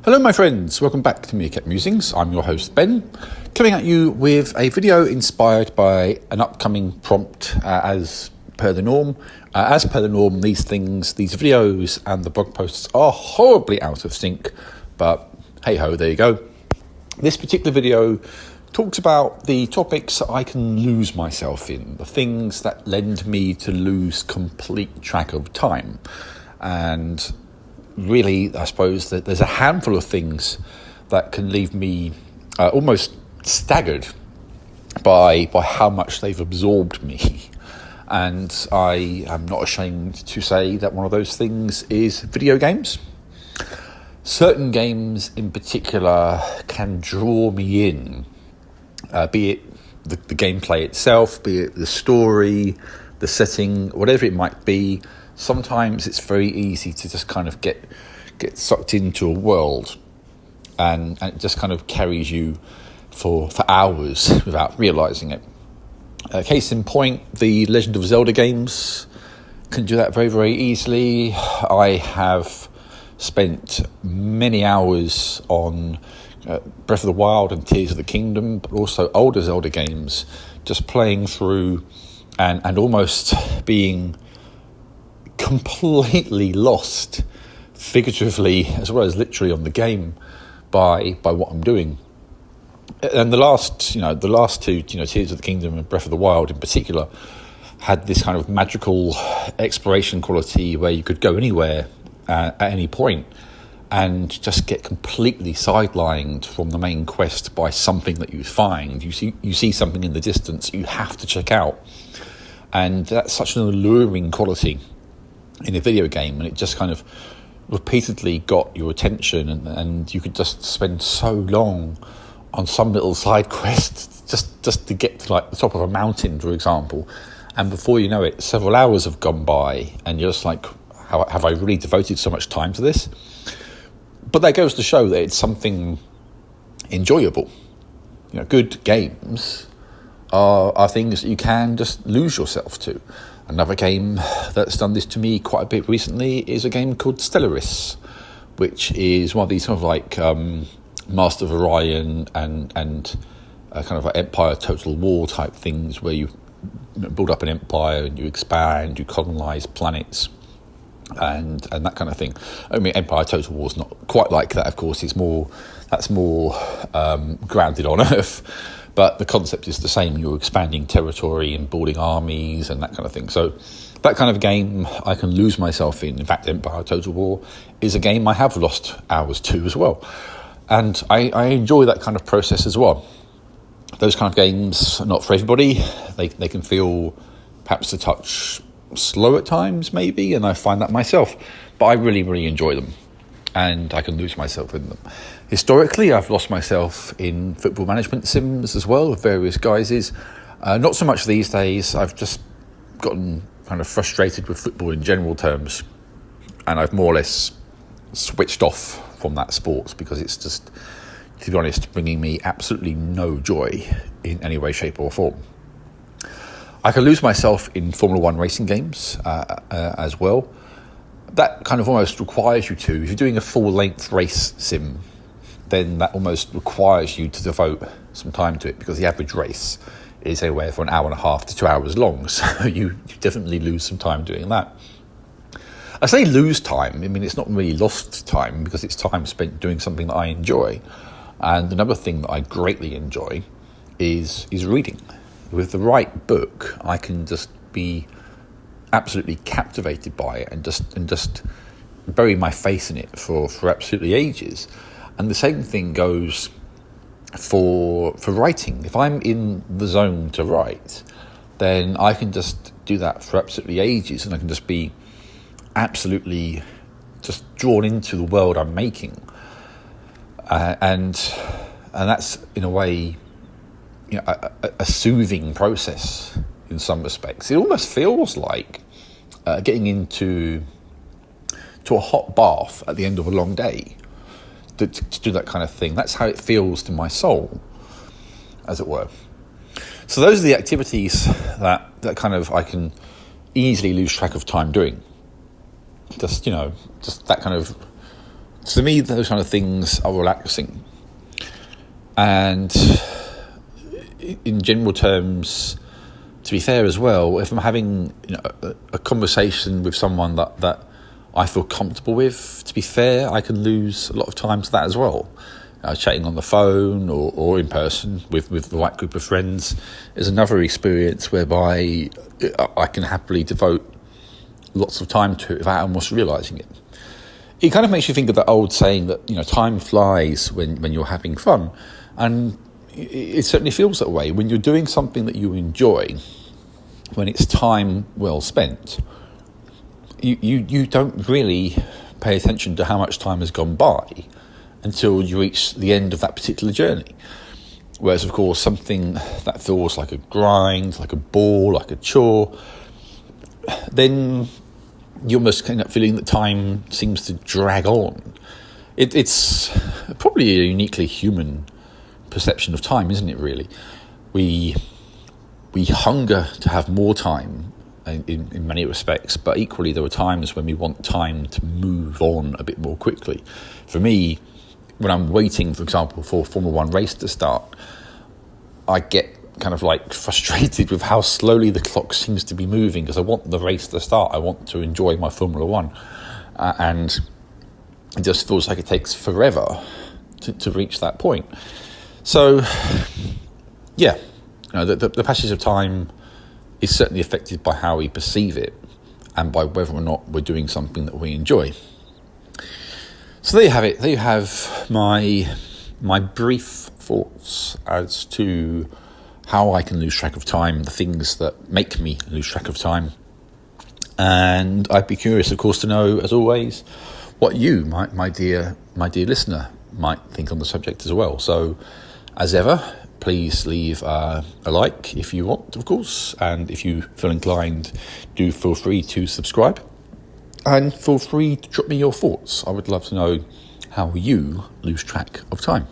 Hello my friends, welcome back to Meerkat Musings. I'm your host Ben, coming at you with a video inspired by an upcoming prompt as per the norm. As per the norm, these videos and the blog posts are horribly out of sync, but hey ho, there you go. This particular video talks about the topics I can lose myself in, the things that lend me to lose complete track of time. And really, I suppose that there's a handful of things that can leave me almost staggered by how much they've absorbed me. And I am not ashamed to say that one of those things is video games. Certain games in particular can draw me in, be it the gameplay itself, be it the story, the setting, whatever it might be. Sometimes it's very easy to just kind of get sucked into a world and it just kind of carries you for hours without realising it. Case in point, the Legend of Zelda games can do that very, very easily. I have spent many hours on Breath of the Wild and Tears of the Kingdom, but also older Zelda games, just playing through and almost being completely lost, figuratively as well as literally, on the game by what I'm doing. And the last two, Tears of the Kingdom and Breath of the Wild in particular, had this kind of magical exploration quality where you could go anywhere at any point and just get completely sidelined from the main quest by something that you find. You see something in the distance you have to check out, and that's such an alluring quality in a video game, and it just kind of repeatedly got your attention, and you could just spend so long on some little side quest just to get to like the top of a mountain, for example, and before you know it, several hours have gone by, and you're just like, have I really devoted so much time to this? But that goes to show that it's something enjoyable. Good games are things that you can just lose yourself to. Another game that's done this to me quite a bit recently is a game called Stellaris, which is one of these sort of like Master of Orion and kind of like Empire Total War type things, where you build up an empire and you expand, you colonize planets, and that kind of thing. I mean, Empire Total War is not quite like that, of course. That's more grounded on Earth. But the concept is the same. You're expanding territory and building armies and that kind of thing. So that kind of game I can lose myself in. In fact, Empire Total War is a game I have lost hours to as well. And I enjoy that kind of process as well. Those kind of games are not for everybody. They can feel perhaps a touch slow at times, maybe, and I find that myself. But I really, really enjoy them, and I can lose myself in them. Historically, I've lost myself in football management sims as well, of various guises. Not so much these days. I've just gotten kind of frustrated with football in general terms, and I've more or less switched off from that sport because it's just, to be honest, bringing me absolutely no joy in any way, shape or form. I can lose myself in Formula One racing games as well. That kind of almost requires you to, if you're doing a full-length race sim, then that almost requires you to devote some time to it, because the average race is anywhere from an hour and a half to 2 hours long. So you definitely lose some time doing that. I say lose time, I mean, it's not really lost time, because it's time spent doing something that I enjoy. And another thing that I greatly enjoy is reading. With the right book, I can just be absolutely captivated by it and just bury my face in it for absolutely ages. And the same thing goes for writing. If I'm in the zone to write, then I can just do that for absolutely ages, and I can just be absolutely just drawn into the world I'm making. And that's, in a way, a soothing process in some respects. It almost feels like getting into a hot bath at the end of a long day to do that kind of thing. That's how it feels to my soul, as it were. So those are the activities that kind of I can easily lose track of time doing. Just just that kind of. To me, those kind of things are relaxing. And in general terms, to be fair as well, if I'm having a conversation with someone that I feel comfortable with, to be fair, I can lose a lot of time to that as well. Chatting on the phone or in person with the right group of friends is another experience whereby I can happily devote lots of time to it without almost realising it. It kind of makes you think of that old saying that time flies when you're having fun, and it certainly feels that way when you're doing something that you enjoy. When it's time well spent, you don't really pay attention to how much time has gone by until you reach the end of that particular journey. Whereas, of course, something that feels like a grind, like a bore, like a chore, then you almost end up feeling that time seems to drag on. It's probably a uniquely human perception of time, isn't it, really? We hunger to have more time in many respects, but equally there are times when we want time to move on a bit more quickly. For me, when I'm waiting, for example, for a Formula One race to start, I get kind of like frustrated with how slowly the clock seems to be moving, because I want the race to start. I want to enjoy my Formula One, and it just feels like it takes forever to reach that point. So, yeah, the passage of time is certainly affected by how we perceive it and by whether or not we're doing something that we enjoy. So there you have it. There you have my brief thoughts as to how I can lose track of time, the things that make me lose track of time. And I'd be curious, of course, to know, as always, what you, my dear listener, might think on the subject as well. So, as ever, please leave a like if you want, of course. And if you feel inclined, do feel free to subscribe. And feel free to drop me your thoughts. I would love to know how you lose track of time.